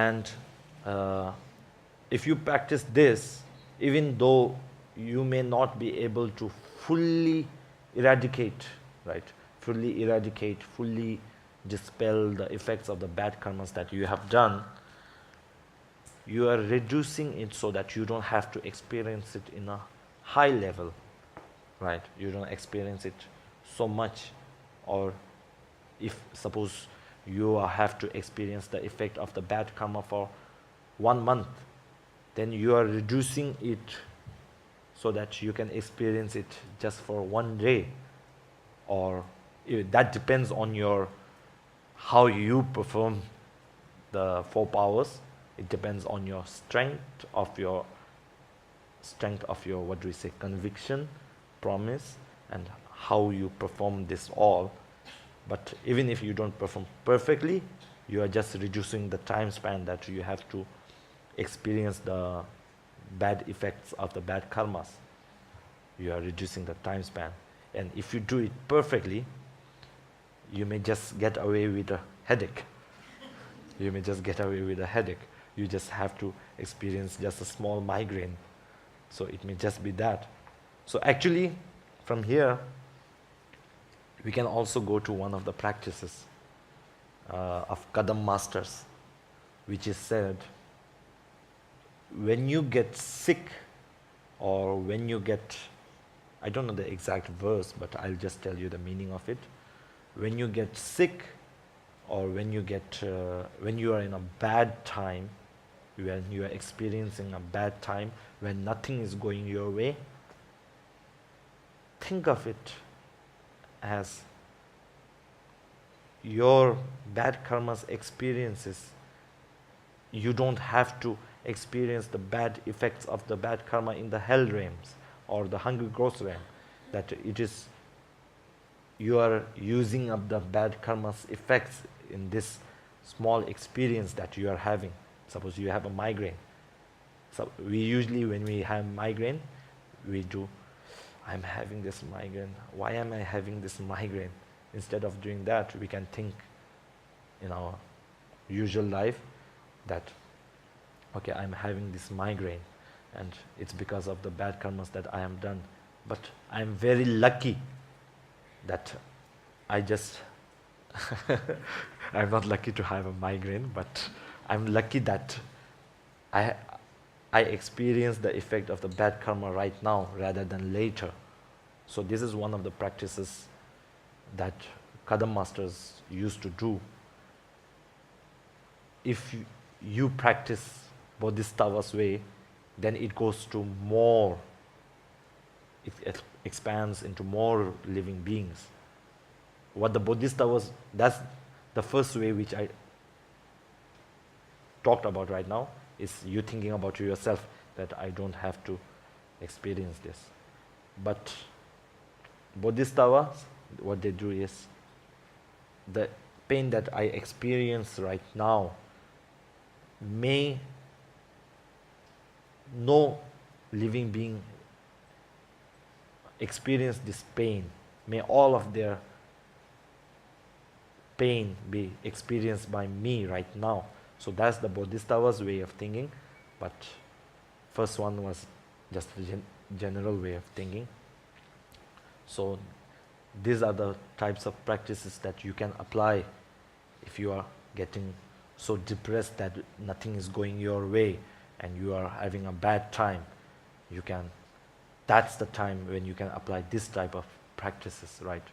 And if you practice this, even though you may not be able to fully eradicate, right? Fully eradicate, fully dispel the effects of the bad karmas that you have done, you are reducing it so that you don't have to experience it in a high level, right? You don't experience it so much. Or if suppose you have to experience the effect of the bad karma for 1 month, then you are reducing it so that you can experience it just for 1 day. Or that depends on your how you perform the 4 powers. It depends on your strength of your what do we say, conviction, promise, and how you perform this all. But even if you don't perform perfectly, you are just reducing the time span that you have to experience the bad effects of the bad karmas. You are reducing the time span. And if you do it perfectly, you may just get away with a headache. You may just get away with a headache. You just have to experience just a small migraine. So it may just be that. So actually, from here, we can also go to one of the practices of Kadam masters, which is said, when you get sick, or when you get, I don't know the exact verse, but I'll just tell you the meaning of it. When you get sick, or when you are in a bad time, when you are experiencing a bad time, when nothing is going your way, think of it as your bad karma's experiences. You don't have to experience the bad effects of the bad karma in the hell realms or the hungry ghost realm. That it is, you are using up the bad karma's effects in this small experience that you are having. Suppose you have a migraine. So we usually, when we have migraine, we do, I'm having this migraine. Why am I having this migraine? Instead of doing that, we can think in our usual life that, okay, I'm having this migraine and it's because of the bad karmas that I am done. But I'm very lucky that I just, I'm not lucky to have a migraine, but I'm lucky that I experience the effect of the bad karma right now rather than later. So this is one of the practices that Kadam masters used to do. If you practice Bodhisattva's way, then it goes to more, it expands into more living beings. What the Bodhisattvas, that's the first way which I talked about right now, is you thinking about yourself, that I don't have to experience this. But Bodhisattvas, what they do is, the pain that I experience right now, may no living being experience this pain. May all of their pain be experienced by me right now. So that's the Bodhisattva's way of thinking. But first one was just a general way of thinking. So these are the types of practices that you can apply if you are getting so depressed that nothing is going your way and you are having a bad time. That's the time when you can apply this type of practices, right?